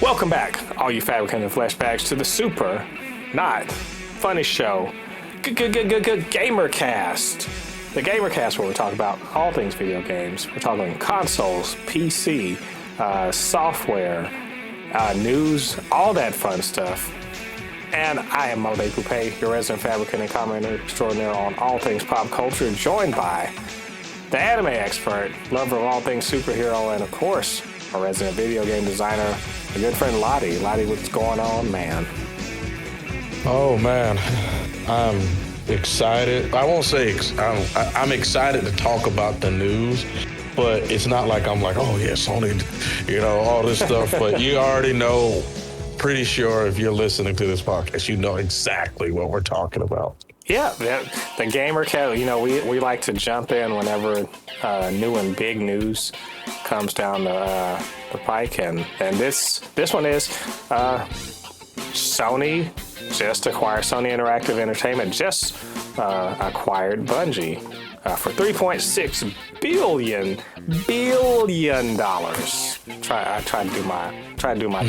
Welcome back, all you fabricant and flashbacks, to the super, not funny show, Gamercast. The Gamercast, where we talk about all things video games. We're talking consoles, PC, software, news, all that fun stuff. And I am Mole Poupée, your resident fabricant and commentator extraordinaire on all things pop culture, joined by the anime expert, lover of all things superhero, and of course, our resident video game designer, a good friend Lottie. Lottie, what's going on, man? Oh, man. I'm excited. I won't say I'm excited to talk about the news, but it's not like I'm like, oh, yeah, Sony, all this stuff. But you already know, pretty sure if you're listening to this podcast, you know exactly what we're talking about. Yeah, the Gamercast, we like to jump in whenever new and big news comes down the pike, and this one is Sony just acquired. Sony Interactive Entertainment just acquired Bungie for $3.6 billion. I tried to do my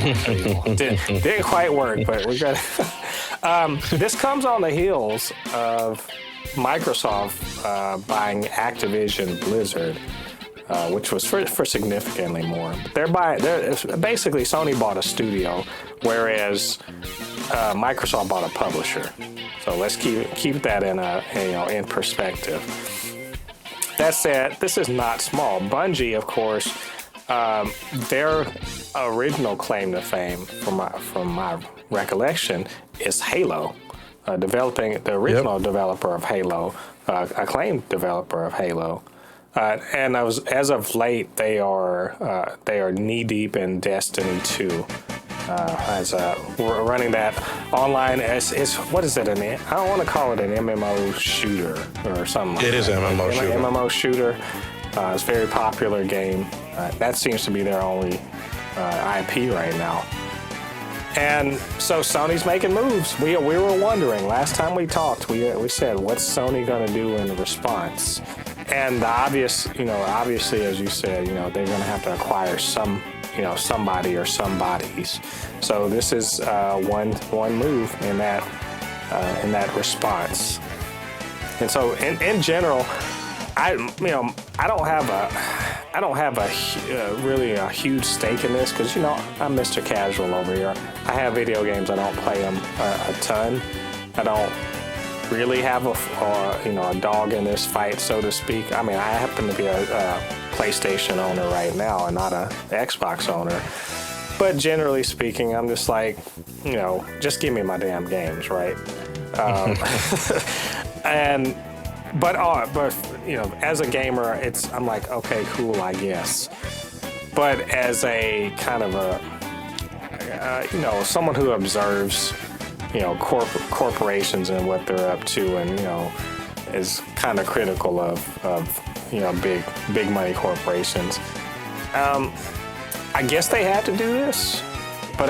didn't quite work, but we got. This comes on the heels of Microsoft buying Activision Blizzard, which was for significantly more. Basically Sony bought a studio, whereas Microsoft bought a publisher. So let's keep that in perspective. That said, this is not small. Bungie, of course, their original claim to fame, from my recollection, is Halo. Developing the original developer of Halo, acclaimed developer of Halo, and as of late they are knee deep in Destiny 2. As running that online as what is it? I don't want to call it an MMO shooter or something. It is an MMO shooter. MMO shooter. It's a very popular game. That seems to be their only IP right now. And so Sony's making moves. We were wondering last time we talked. We said, what's Sony going to do in response? And the obviously, as you said, they're going to have to acquire somebody or somebodies. So this is one move in that response. And so in general, I don't have really a huge stake in this because I'm Mr. Casual over here. I have video games. I don't play them a ton. I don't really have a dog in this fight, so to speak. I mean, I happen to be a PlayStation owner right now and not an Xbox owner. But generally speaking, I'm just like, just give me my damn games, right? But as a gamer, I'm like, okay, cool, I guess. But as a kind of someone who observes, corporations and what they're up to, and is kind of critical of big money corporations. I guess they had to do this, but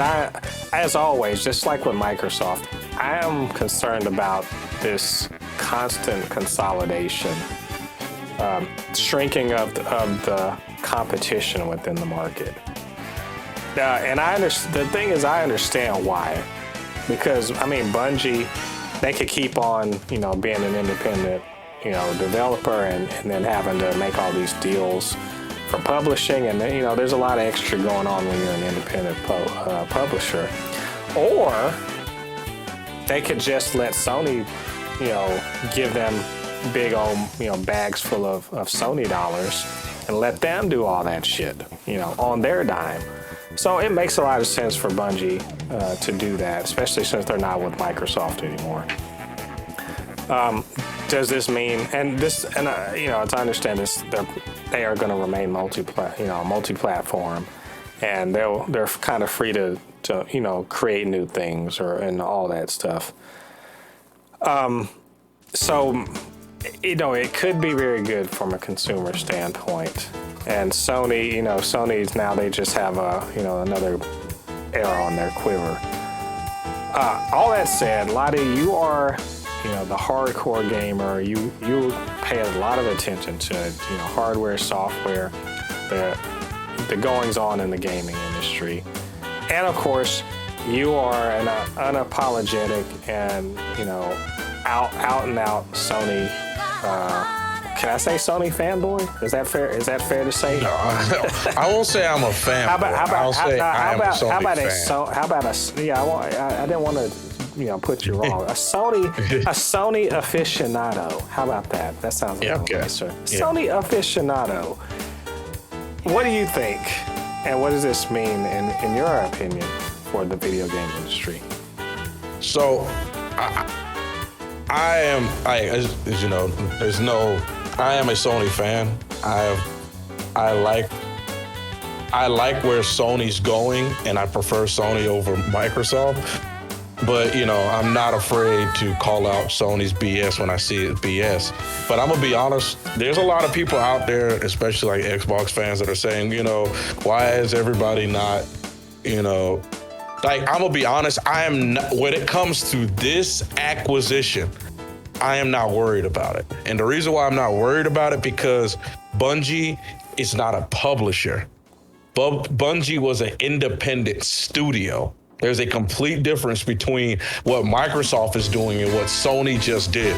as always, just like with Microsoft, I am concerned about this constant consolidation, shrinking of the competition within the market. And the thing is, I understand why, because Bungie, they could keep on, being an independent, developer and then having to make all these deals for publishing, and then there's a lot of extra going on when you're an independent publisher. Or they could just let Sony, give them big old, bags full of Sony dollars and let them do all that shit, on their dime. So it makes a lot of sense for Bungie to do that, especially since they're not with Microsoft anymore. Does this mean, as I understand this, they are going to remain multi-platform, and they're kind of free to create new things and all that stuff. So it could be very good from a consumer standpoint. And Sony's now, they just have another arrow on their quiver. All that said, Lottie, you are the hardcore gamer. You pay a lot of attention to hardware, software, the goings on in the gaming industry. And of course, you are an unapologetic and, out and out Sony. Can I say Sony fanboy? Is that fair? Is that fair to say? No, I won't say I'm a fanboy. I'll say I am a Sony fan. How about a? Yeah, I didn't want to. Put you wrong. A Sony aficionado. How about that? That sounds a little nicer. Yeah. Sony aficionado. What do you think? And what does this mean, in your opinion, for the video game industry? So, I am a Sony fan. I like where Sony's going, and I prefer Sony over Microsoft. But, I'm not afraid to call out Sony's BS when I see it BS. But I'm going to be honest, there's a lot of people out there, especially like Xbox fans, that are saying, why is everybody not, like, I'm going to be honest, I am not, when it comes to this acquisition, I am not worried about it. And the reason why I'm not worried about it, because Bungie is not a publisher. Bungie was an independent studio. There's a complete difference between what Microsoft is doing and what Sony just did.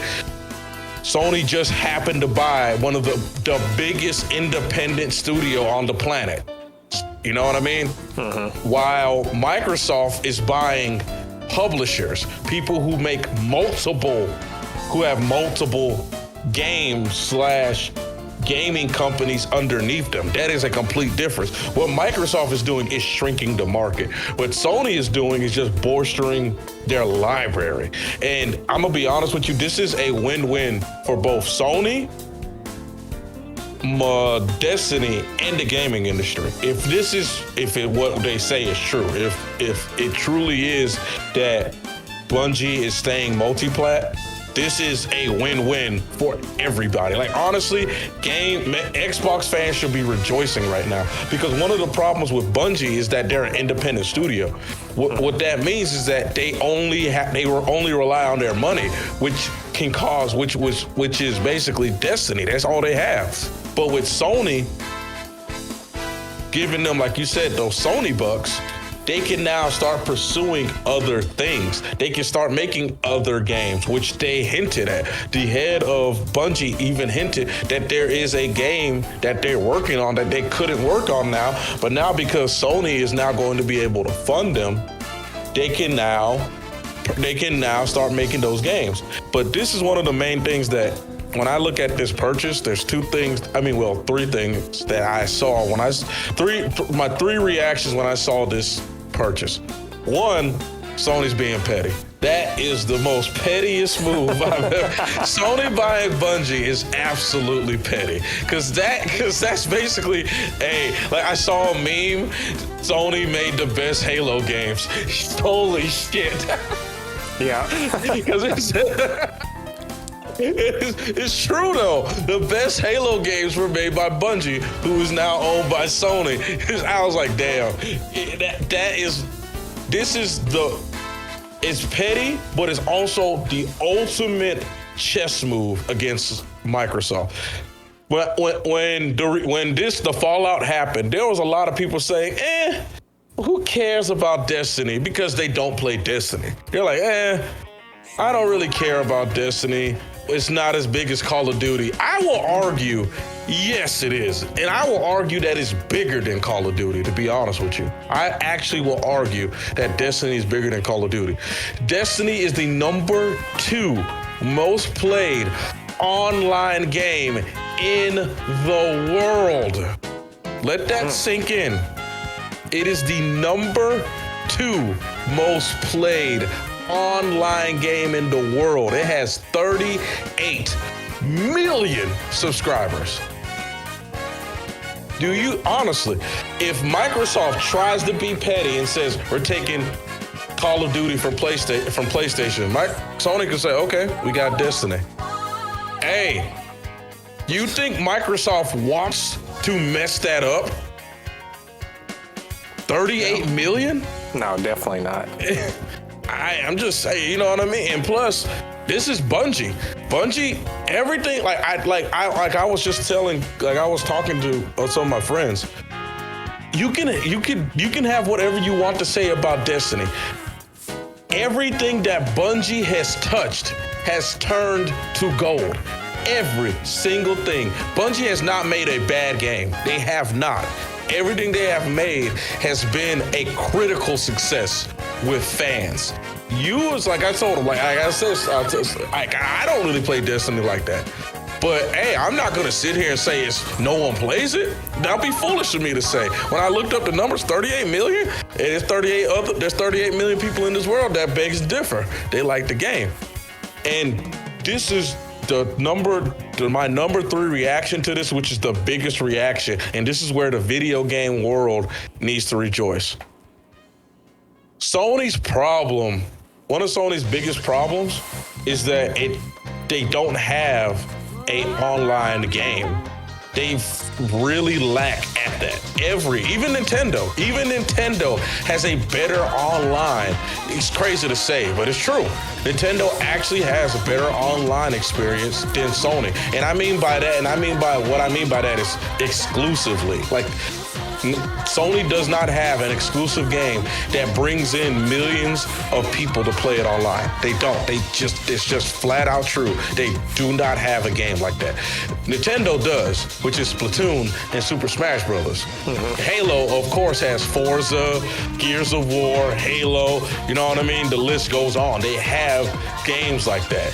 Sony just happened to buy one of the biggest independent studio on the planet. You know what I mean? Mm-hmm. While Microsoft is buying publishers, people who have multiple games / gaming companies underneath them. That is a complete difference. What Microsoft is doing is shrinking the market. What Sony is doing is just bolstering their library. And I'm gonna be honest with you, this is a win-win for both Sony, Destiny, and the gaming industry. If what they say is true, if it truly is that Bungie is staying multi-plat, this is a win-win for everybody. Like, honestly, Xbox fans should be rejoicing right now, because one of the problems with Bungie is that they're an independent studio. What that means is that they will only rely on their money, which is basically Destiny. That's all they have. But with Sony giving them, like you said, those Sony bucks, they can now start pursuing other things. They can start making other games, which they hinted at. The head of Bungie even hinted that there is a game that they're working on that they couldn't work on now. But now, because Sony is now going to be able to fund them, they can now start making those games. But this is one of the main things that, when I look at this purchase, there's three things that I saw my three reactions when I saw this purchase. One, Sony's being petty. That is the most pettiest move I've ever. Sony buying Bungie is absolutely petty, because that's basically I saw a meme. Sony made the best Halo games. Holy shit! Yeah, because it's true though. The best Halo games were made by Bungie, who is now owned by Sony. I was like, damn, it's petty, but it's also the ultimate chess move against Microsoft. But when the fallout happened, there was a lot of people saying, who cares about Destiny? Because they don't play Destiny. They're like, I don't really care about Destiny. It's not as big as Call of Duty. I will argue, yes, it is. And I will argue that it's bigger than Call of Duty, to be honest with you. I actually will argue that Destiny is bigger than Call of Duty. Destiny is the number 2 most played online game in the world. Let that sink in. It is the number 2 most played online game in the world. It has 38 million subscribers. Do you honestly, if Microsoft tries to be petty and says we're taking Call of Duty from PlayStation, Sony can say, okay, we got Destiny. Hey, you think Microsoft wants to mess that up? 38 million? No, definitely not. I'm just saying, you know what I mean? And plus, this is Bungie. Bungie, everything, I was talking to some of my friends. you can have whatever you want to say about Destiny. Everything that Bungie has touched has turned to gold. Every single thing. Bungie has not made a bad game. They have not. Everything they have made has been a critical success with fans. You was like I told him, like I said, I don't really play Destiny like that. But hey, I'm not gonna sit here and say no one plays it. That'd be foolish of me to say. When I looked up the numbers, 38 million, and there's 38 million people in this world that begs to differ. They like the game. And this is my number 3 reaction to this, which is the biggest reaction. And this is where the video game world needs to rejoice. Sony's problem, one of Sony's biggest problems is that they don't have an online game. They really lack at that. Even Nintendo has a better online. It's crazy to say, but it's true. Nintendo actually has a better online experience than Sony. And I mean by that is exclusively. Like, Sony does not have an exclusive game that brings in millions of people to play it online. They don't. It's just flat out true. They do not have a game like that. Nintendo does, which is Splatoon and Super Smash Bros. Mm-hmm. Halo, of course, has Forza, Gears of War, Halo. You know what I mean? The list goes on. They have games like that.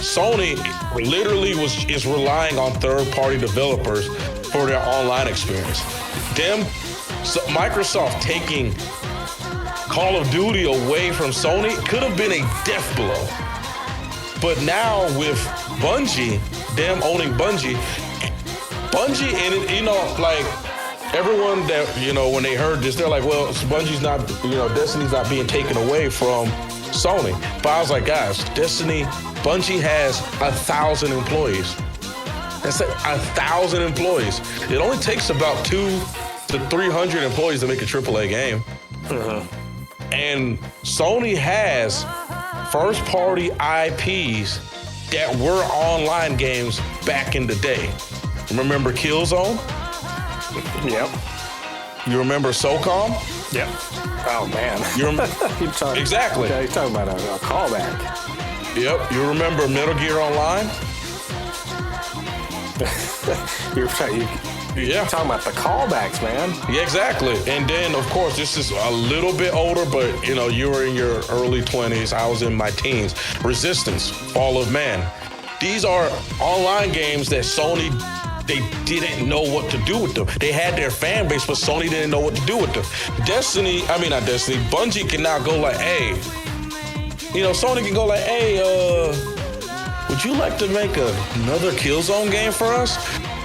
Sony literally is relying on third-party developers for their online experience. Microsoft taking Call of Duty away from Sony could have been a death blow. But now with Bungie, them owning Bungie, and you know, like everyone that, you know, when they heard this, they're like, well, Bungie's not, you know, Destiny's not being taken away from Sony. But I was like, guys, Bungie has 1,000 employees. That's 1,000 employees. It only takes about 200 to 300 employees to make a AAA game. Mm-hmm. And Sony has first-party IPs that were online games back in the day. Remember Killzone? Yep. You remember SOCOM? Yep. Oh, man. Exactly. You're talking about a callback. Yep. You remember Metal Gear Online? You're talking about the callbacks, man. Yeah, exactly. And then, of course, this is a little bit older, but, you know, you were in your early 20s. I was in my teens. Resistance, Fall of Man. These are online games that Sony, they didn't know what to do with them. They had their fan base, but Sony didn't know what to do with them. Bungie can now go like, hey, you know, Sony can go like, hey, would you like to make another Killzone game for us?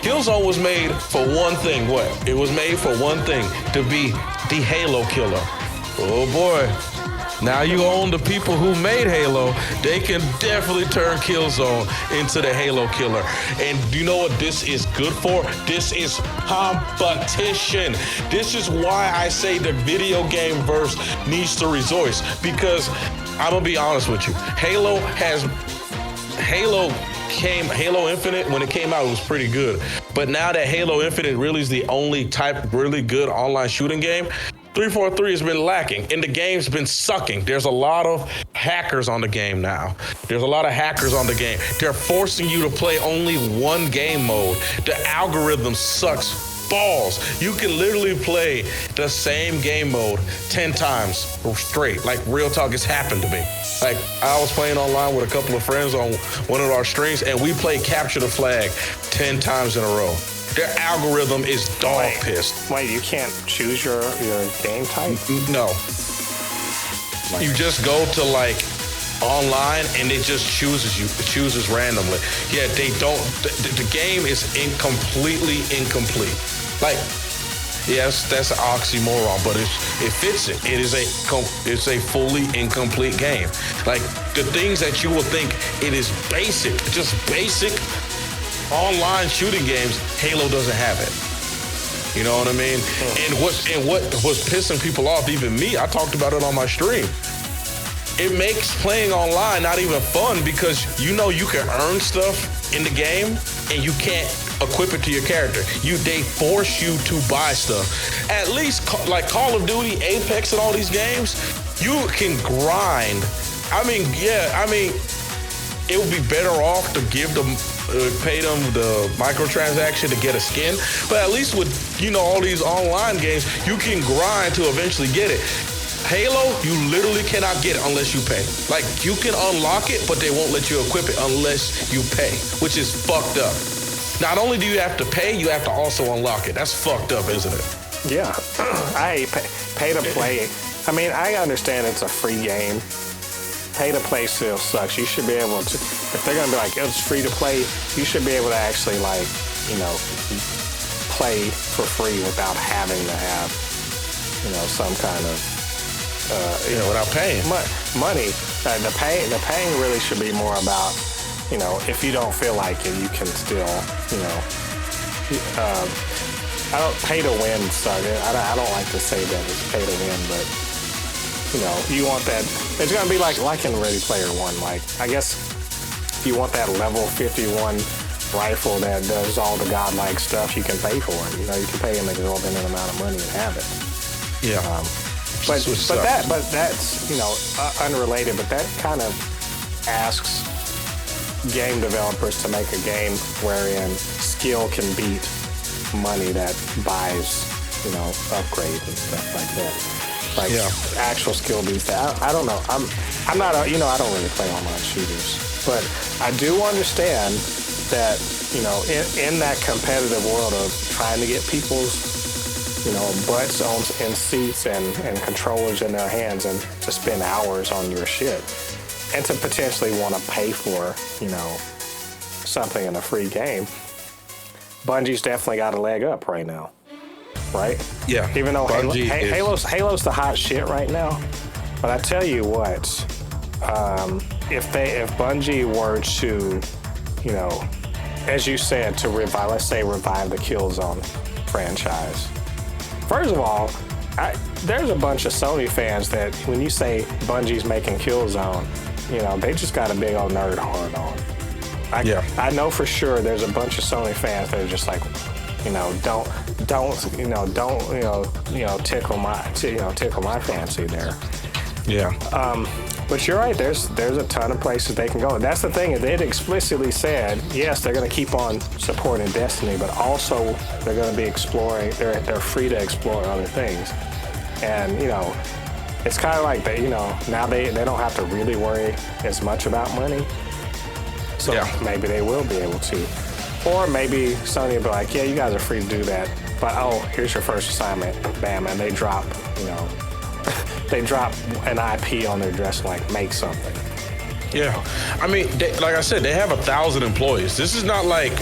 Killzone was made for one thing. What? It was made for one thing, to be the Halo killer. Oh boy. Now you own the people who made Halo. They can definitely turn Killzone into the Halo killer. And you know what this is good for? This is competition. This is why I say the video game verse needs to rejoice. Because I'm going to be honest with you. Halo Infinite, when it came out, it was pretty good. But now that Halo Infinite really is the only type really good online shooting game, 343 has been lacking, and the game's been sucking. There's a lot of hackers on the game now. They're forcing you to play only one game mode. The algorithm sucks balls. You can literally play the same game mode 10 times straight. Like, real talk, it's happened to me. Like, I was playing online with a couple of friends on one of our streams, and we played Capture the Flag 10 times in a row. Their algorithm is dog pissed. Wait, you can't choose your game type? No. You just go to like online and it just chooses you. It chooses randomly. Yeah, they don't. The game is completely incomplete. Like, yes, that's an oxymoron, but it fits it. It's a fully incomplete game. Like, the things that you would think it is basic, just basic online shooting games, Halo doesn't have it. You know what I mean? And what was pissing people off, even me, I talked about it on my stream. It makes playing online not even fun because you know you can earn stuff in the game and you can't equip it to your character. They force you to buy stuff. At least like Call of Duty, Apex, and all these games, you can grind. It would be better off to pay them the microtransaction to get a skin. But at least with, all these online games, you can grind to eventually get it. Halo, you literally cannot get it unless you pay. Like, you can unlock it, but they won't let you equip it unless you pay, which is fucked up. Not only do you have to pay, you have to also unlock it. That's fucked up, isn't it? Yeah. I pay to play. I mean, I understand it's a free game. Pay to play still sucks. You should be able to, if they're going to be like, it's free to play, you should be able to actually, like, play for free without having to have, some kind of, without paying. Money. The paying really should be more about, if you don't feel like it, you can still, I don't pay to win, so I don't like to say that it's pay to win, but you want that. It's gonna be like in Ready Player One. Like, I guess if you want that level 51 rifle that does all the godlike stuff, you can pay for it. You can pay an exorbitant amount of money and have it. Yeah. But that's unrelated. But that kind of asks game developers to make a game wherein skill can beat money that buys, upgrades and stuff like that. Like, actual skill beats that. I don't know. I'm not I don't really play online shooters, but I do understand that, in that competitive world of trying to get people's, butts in seats and controllers in their hands and to spend hours on your shit and to potentially want to pay for, something in a free game, Bungie's definitely got a leg up right now. Right? Yeah. Even though Halo's the hot shit right now, but I tell you what, if Bungie were to, as you said, to revive the Killzone franchise. First of all, there's a bunch of Sony fans that when you say Bungie's making Killzone, they just got a big old nerd hard on. I know for sure there's a bunch of Sony fans that are just like, don't tickle my fancy there. Yeah. But you're right. There's a ton of places they can go. That's the thing. They explicitly said, yes, they're going to keep on supporting Destiny, but also they're going to be exploring. They're free to explore other things, and it's kind of like that. Now they don't have to really worry as much about money. So maybe they will be able to. Or maybe Sony will be like, yeah, you guys are free to do that, but here's your first assignment, bam, and they drop, they drop an IP on their dress, like, make something. Yeah. I mean, like I said, they have 1,000 employees. This is not like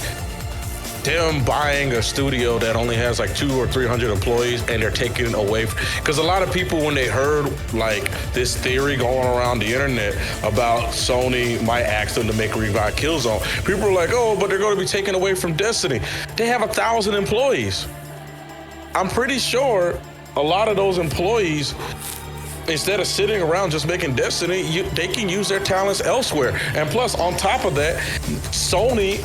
them buying a studio that only has like 200 or 300 employees and they're taking it away. Because a lot of people, when they heard like this theory going around the internet about Sony might ask them to make Revive Killzone, people were like, oh, but they're going to be taken away from Destiny. They have 1,000 employees. I'm pretty sure a lot of those employees, instead of sitting around just making Destiny, they can use their talents elsewhere. And plus, on top of that, Sony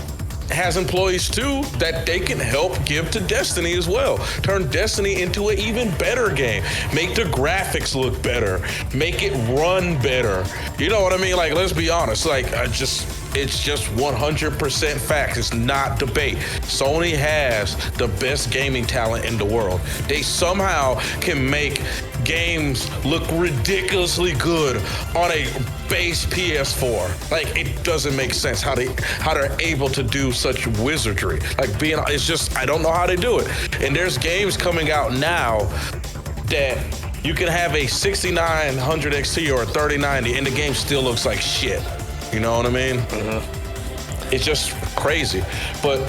has employees too that they can help give to Destiny as well. Turn Destiny into an even better game. Make the graphics look better. Make it run better. You know what I mean? Like, let's be honest. Like, it's just 100% fact. It's not debate. Sony has the best gaming talent in the world. They somehow can make games look ridiculously good on a base PS4. Like, it doesn't make sense how they're able to do such wizardry. Like, it's just, I don't know how they do it. And there's games coming out now that you can have a 6900 XT or a 3090 and the game still looks like shit. You know what I mean? Mm-hmm. It's just crazy. But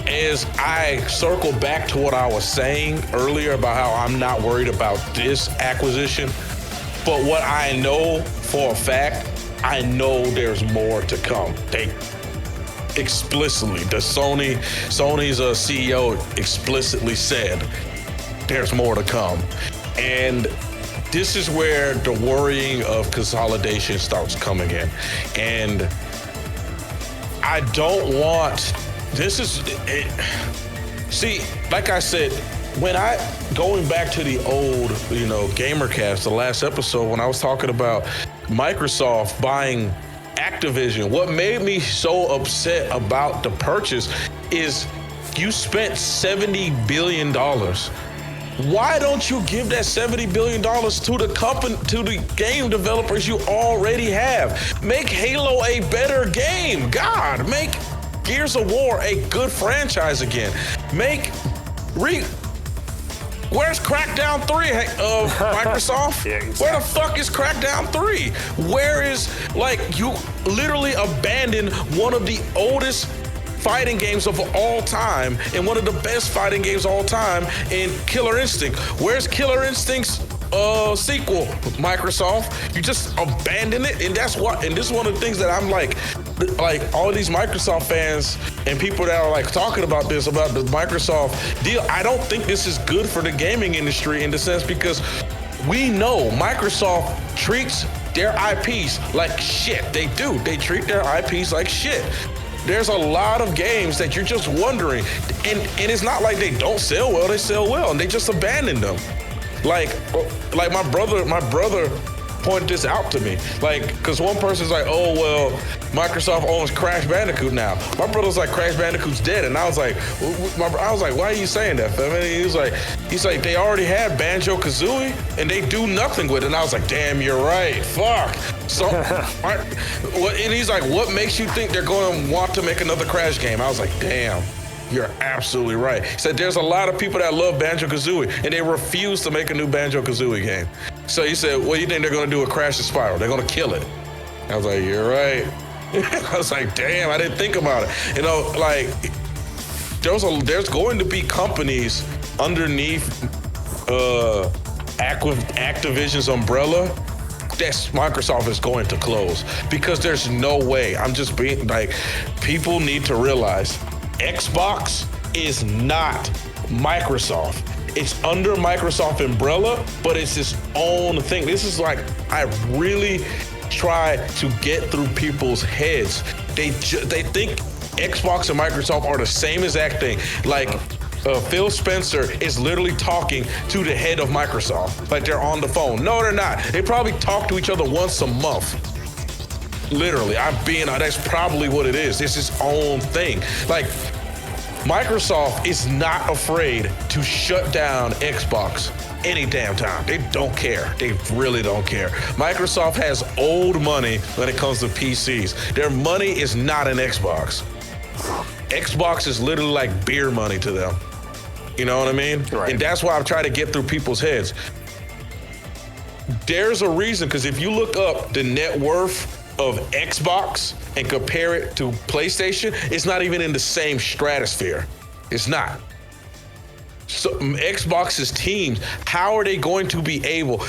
as I circle back to what I was saying earlier about how I'm not worried about this acquisition, but what I know for a fact, I know there's more to come. They explicitly, Sony's CEO explicitly said there's more to come. And this is where the worrying of consolidation starts coming in. And I don't want this is it. See, like I said, going back to the old, Gamercast, the last episode, when I was talking about Microsoft buying Activision, what made me so upset about the purchase is you spent $70 billion. Why don't you give that $70 billion to the company, to the game developers you already have? Make Halo a better game. God, make Gears of War a good franchise again. Where's Crackdown 3 of Microsoft? Yeah, exactly. Where the fuck is Crackdown 3? Where is, you literally abandoned one of the oldest fighting games of all time and one of the best fighting games of all time in Killer Instinct. Where's Killer Instinct's sequel, Microsoft? You just abandoned it, and this is one of the things that I'm like all these Microsoft fans and people that are talking about the Microsoft deal. I don't think this is good for the gaming industry in the sense because we know Microsoft treats their IPs like shit. They do. They treat their IPs like shit. There's a lot of games that you're just wondering, and it's not like they don't sell well. They sell well, and they just abandon them. Like my brother pointed this out to me. Because one person's like, oh, well, Microsoft owns Crash Bandicoot now. My brother's like, Crash Bandicoot's dead. And I was like, why are you saying that, fam? And he's like, they already had Banjo-Kazooie, and they do nothing with it. And I was like, damn, you're right. Fuck. So, and he's like, what makes you think they're going to want to make another Crash game? I was like, damn. You're absolutely right. He said there's a lot of people that love Banjo-Kazooie, and they refuse to make a new Banjo-Kazooie game. So he said, what do you think they're going to do with Crash and Spiral? They're going to kill it. I was like, you're right. I was like, damn, I didn't think about it. There's going to be companies underneath Activision's umbrella that Microsoft is going to close because there's no way. I'm just being people need to realize Xbox is not Microsoft. It's under Microsoft umbrella, but it's its own thing. This is I really try to get through people's heads. They think Xbox and Microsoft are the same exact thing. Phil Spencer is literally talking to the head of Microsoft. They're on the phone. No, they're not. They probably talk to each other once a month. Literally, that's probably what it is. It's its own thing. Microsoft is not afraid to shut down Xbox any damn time. They don't care. They really don't care. Microsoft has old money when it comes to PCs. Their money is not in Xbox. Xbox is literally like beer money to them. You know what I mean? Right. And that's why I've tried to get through people's heads. There's a reason, because if you look up the net worth of Xbox and compare it to PlayStation, it's not even in the same stratosphere. It's not. So Xbox's teams, how are they going to be able?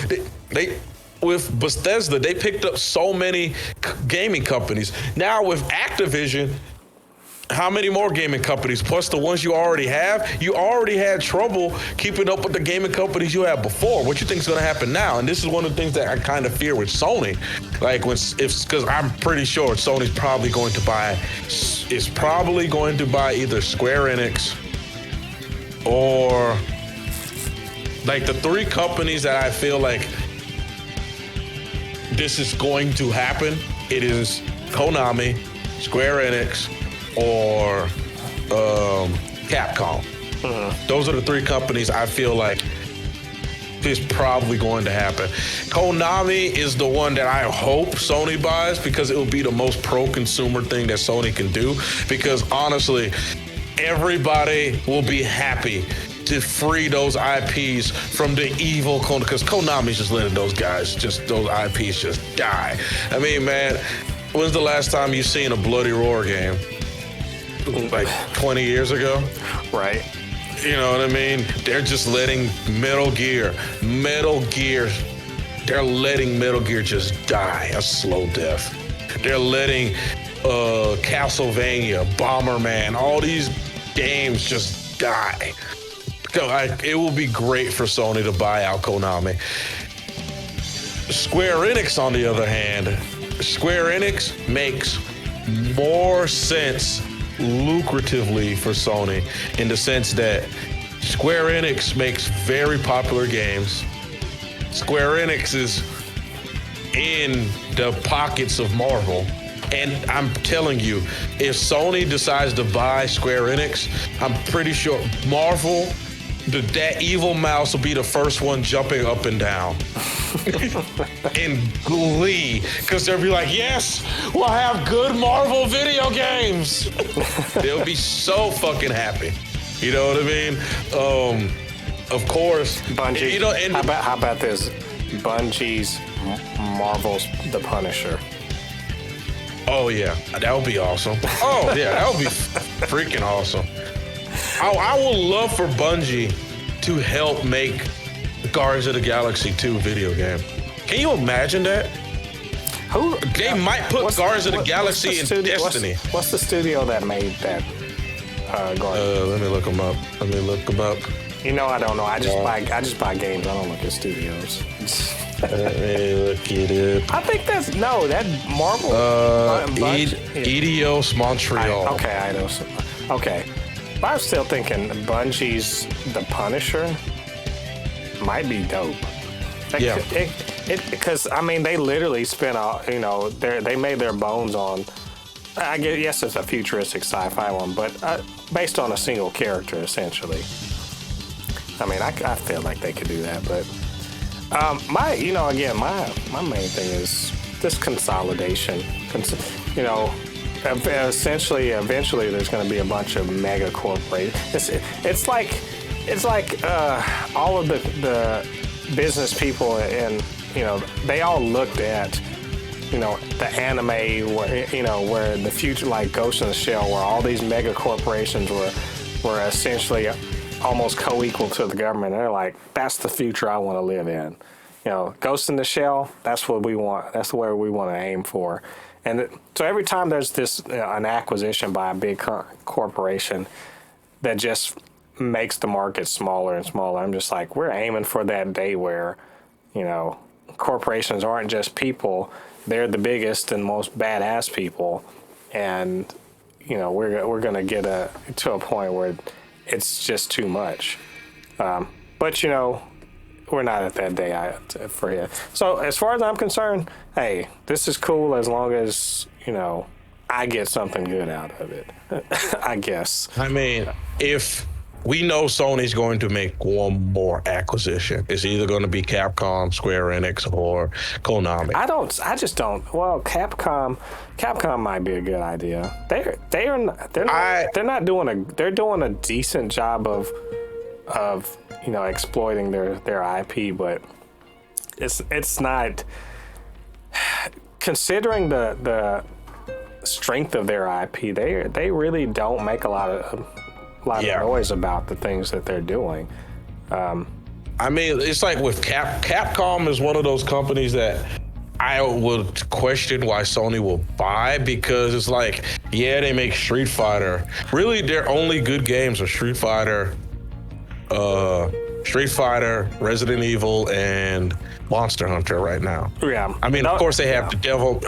They with Bethesda, they picked up so many gaming companies. Now with Activision, how many more gaming companies plus the ones you already have? You already had trouble keeping up with the gaming companies you had before. What you think is going to happen now? And this is one of the things that I kind of fear with Sony. Because I'm pretty sure Sony's probably going to buy either Square Enix or the three companies that I feel like this is going to happen. It is Konami, Square Enix, or Capcom. Those are the three companies I feel like is probably going to happen. Konami is the one that I hope Sony buys because it will be the most pro-consumer thing that Sony can do. Because honestly, everybody will be happy to free those IPs from the evil Konami, because Konami's just letting those IPs just die. I mean, man, when's the last time you seen a Bloody Roar game? 20 years ago? Right. You know what I mean? They're just letting Metal Gear, they're letting Metal Gear just die a slow death. They're letting Castlevania, Bomberman, all these games just die. It will be great for Sony to buy out Konami. Square Enix, on the other hand, Square Enix makes more sense lucratively for Sony in the sense that Square Enix makes very popular games. Square Enix is in the pockets of Marvel. And I'm telling you, if Sony decides to buy Square Enix, I'm pretty sure Marvel, that evil mouse will be the first one jumping up and down in glee, because they'll be like, yes, we'll have good Marvel video games. They'll be so fucking happy. You know what I mean? Of course. Bungie, you know, and how about this? Bungie's Marvel's The Punisher. Oh, yeah. That would be awesome. Oh, yeah. That would be freaking awesome. I would love for Bungie to help make Guardians of the Galaxy 2 video game. Can you imagine that? They might put Guardians of the Galaxy in Destiny. What's the studio that made that Guardians? Let me look them up. You know, I don't know. I just buy games. I don't look at studios. Let me look it up. I think that Marvel. Eidos Montreal. Eidos. Okay. But I'm still thinking Bungie's The Punisher might be dope. Yeah. Because, I mean, they literally spent they made their bones on, I guess, yes, it's a futuristic sci-fi one, but based on a single character, essentially. I mean, I feel like they could do that, but my main thing is this consolidation. Essentially, eventually, there's going to be a bunch of mega corporations. It's like all of the business people, and they all looked at the anime where the future, like Ghost in the Shell, where all these mega corporations were essentially almost co-equal to the government. They're like, that's the future I want to live in. Ghost in the Shell, that's what we want. That's where we want to aim for. And so every time there's an acquisition by a big corporation that just makes the market smaller and smaller, I'm just like, we're aiming for that day where, corporations aren't just people. They're the biggest and most badass people. And, we're going to get to a point where it's just too much. But, we're not at that day for you. So as far as I'm concerned, hey, this is cool as long as, I get something good out of it, I guess. I mean, if we know Sony's going to make one more acquisition, it's either going to be Capcom, Square Enix, or Konami. I just don't. Well, Capcom might be a good idea. They're doing a decent job of exploiting their IP, but it's not, considering the strength of their IP. They really don't make a lot of noise about the things that they're doing. I mean, it's like with Capcom is one of those companies that I would question why Sony will buy, because it's like, yeah, they make Street Fighter. Really, their only good games are Street Fighter, Resident Evil, and Monster Hunter right now. Yeah. I mean, of course they have Devil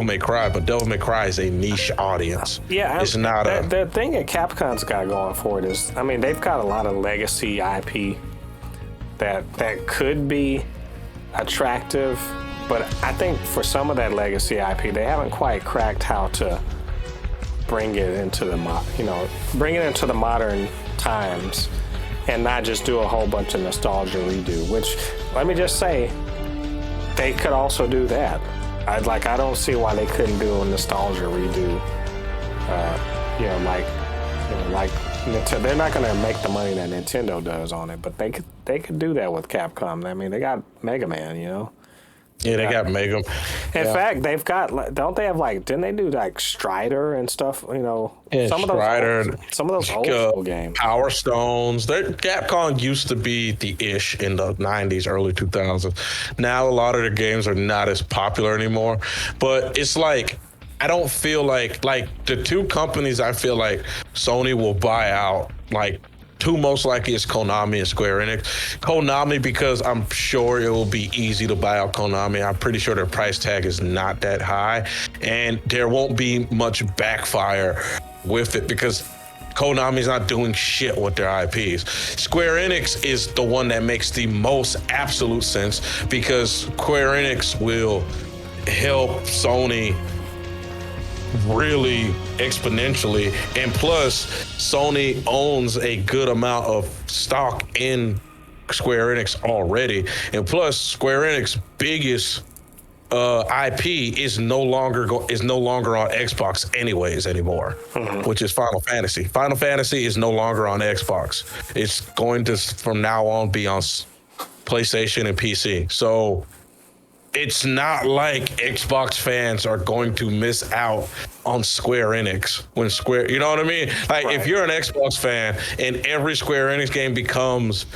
May Cry, but Devil May Cry is a niche audience. Yeah. It's not the thing that Capcom's got going for it is, I mean, they've got a lot of legacy IP that could be attractive, but I think for some of that legacy IP, they haven't quite cracked how to bring it into the modern times, and not just do a whole bunch of nostalgia redo, which, let me just say, they could also do that. I don't see why they couldn't do a nostalgia redo. Like Nintendo, they're not going to make the money that Nintendo does on it, but they could do that with Capcom. I mean, they got Mega Man, Yeah, they got Mega. In fact, they've got, don't they have didn't they do Strider and stuff? Yeah, some of those old school games. Power Stones. Capcom used to be the ish in the 90s, early 2000s. Now a lot of their games are not as popular anymore. But it's like, I don't feel like the two companies I feel like Sony will buy out, two most likely is Konami and Square Enix. Konami, because I'm sure it will be easy to buy out Konami. I'm pretty sure their price tag is not that high, and there won't be much backfire with it because Konami's not doing shit with their IPs. Square Enix is the one that makes the most absolute sense because Square Enix will help Sony really exponentially, and plus Sony owns a good amount of stock in Square Enix already, and plus Square Enix biggest IP is no longer on Xbox anymore, which is Final Fantasy. Final Fantasy is no longer on Xbox. It's going to from now on be on PlayStation and PC. So it's not like Xbox fans are going to miss out on Square Enix when Square, you know what I mean? Like if you're an Xbox fan and every Square Enix game becomes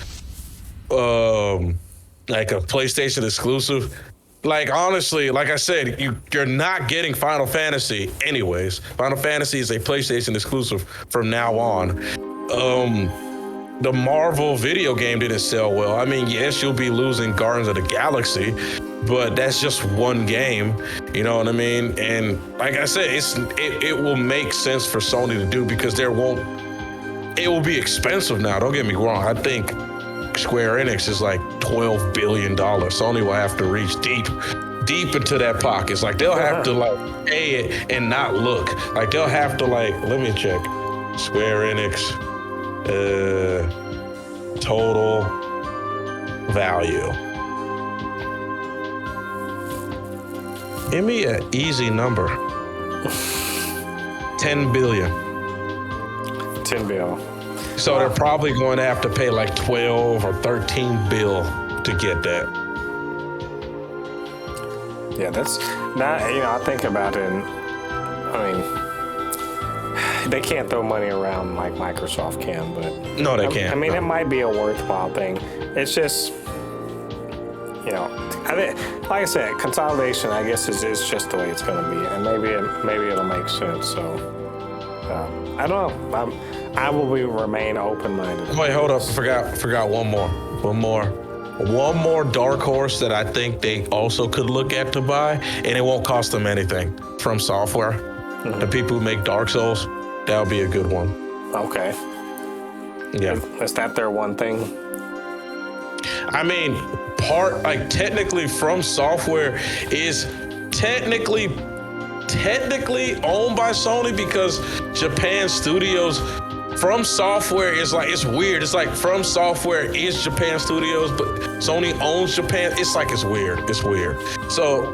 like a PlayStation exclusive, like honestly, like I said, you're not getting Final Fantasy anyways. Final Fantasy is a PlayStation exclusive from now on. The Marvel video game didn't sell well. I mean, yes, you'll be losing Guardians of the Galaxy, but that's just one game. You know what I mean? And like I said, it will make sense for Sony to do because it will be expensive now. Don't get me wrong. I think Square Enix is like $12 billion. Sony will have to reach deep into that pocket. It's like they'll have to like pay it and not look. Like they'll have to like, let me check. Square Enix total value. Give me an easy number. 10 billion. 10 bill. So they're probably going to have to pay like 12 or 13 bill to get that. Yeah, that's not, I think about it, and I mean, they can't throw money around like Microsoft can, but. No, they can't. I mean, it might be a worthwhile thing. It's just, like I said, consolidation, I guess, is just the way it's going to be, and maybe it'll make sense. So, I don't know. I will remain open-minded. Wait, hold up. Forgot one more dark horse that I think they also could look at to buy, and it won't cost them anything. From Software, the people who make Dark Souls, that would be a good one. Okay. Yeah. Is that their one thing? I mean, technically From Software is technically owned by Sony because Japan Studios, From Software is like, it's weird. It's like From Software is Japan Studios, but Sony owns Japan. It's like, it's weird. It's weird. So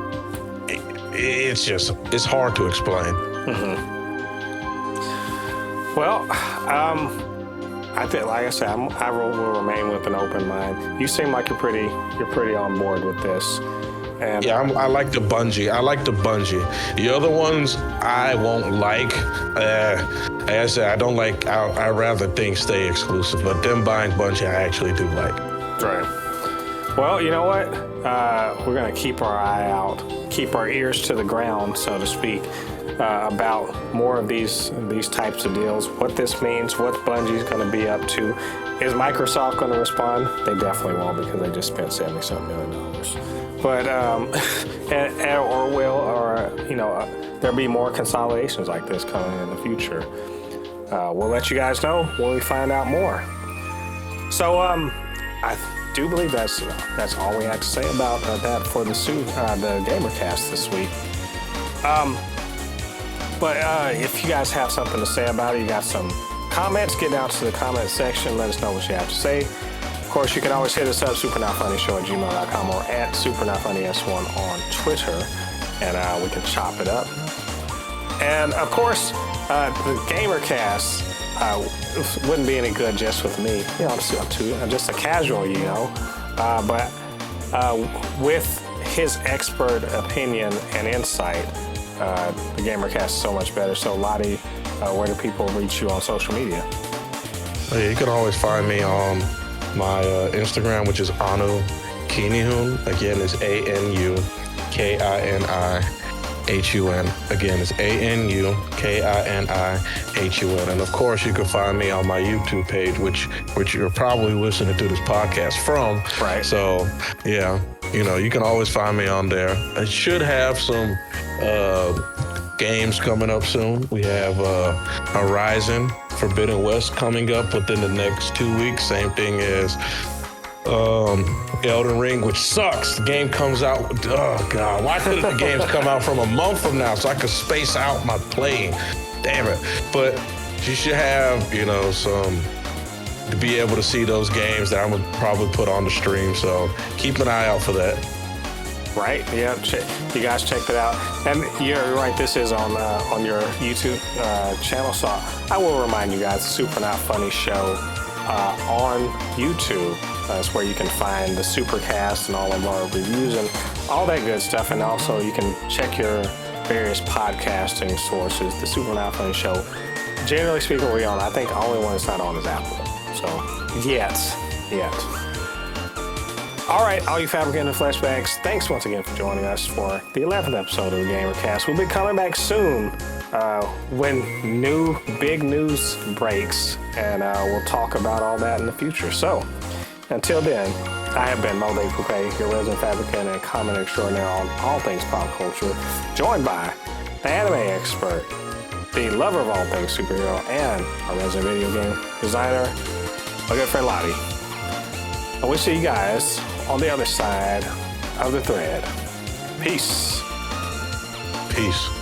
it's hard to explain. Well, I think, like I said, I will remain with an open mind. You seem like you're pretty on board with this. And yeah, I like the Bungie. The other ones I won't like. Like I said, I don't like. I rather things stay exclusive. But them buying Bungie, I actually do like. Right. Well, you know what? We're gonna keep our eye out, keep our ears to the ground, so to speak, about more of these types of deals. What this means, what Bungie's gonna be up to. Is Microsoft gonna respond? They definitely won't because they just spent $70-something million. But there'll be more consolidations like this coming in the future. We'll let you guys know when we find out more. So I do believe that's all we had to say about that for the Gamercast this week. But if you guys have something to say about it, you got some comments, get down to the comment section. Let us know what you have to say. Of course, you can always hit us up, supernotfunnyshow@gmail.com or at supernotfunnys1 on Twitter, and we can chop it up. And of course, the Gamercast wouldn't be any good just with me. I'm just a casual, but with his expert opinion and insight, the Gamercast is so much better. So, Lottie, where do people reach you on social media? You can always find me on my Instagram, which is Anu Kinihun. Again, it's ANUKINIHUN. Again, it's ANUKINIHUN. And of course, you can find me on my YouTube page, which you're probably listening to this podcast from. Right. So, yeah, you can always find me on there. I should have some games coming up soon. We have Horizon Forbidden West coming up within the next 2 weeks. Same thing as Elden Ring, which sucks. The game comes out. Oh God! Why couldn't the games come out from a month from now so I could space out my playing? Damn it! But you should have, some to be able to see those games that I'm gonna probably put on the stream. So keep an eye out for that. Right? Yeah. You guys check that out. And you're right. This is on your YouTube channel. So I will remind you guys, Super Not Funny show on YouTube. That's where you can find the Supercast and all of our reviews and all that good stuff. And also you can check your various podcasting sources. The Super Not Funny show, generally speaking, we're on. I think the only one that's not on is Apple. So, yet. All right, all you Fabricating Flashbacks, thanks once again for joining us for the 11th episode of the Gamercast. We'll be coming back soon when new big news breaks, and we'll talk about all that in the future. So, until then, I have been Mo Poupe, your resident fabricator and comment extraordinaire on all things pop culture, joined by the anime expert, the lover of all things superhero, and our resident video game designer, my good friend Lottie. I will see you guys on the other side of the thread. Peace. Peace.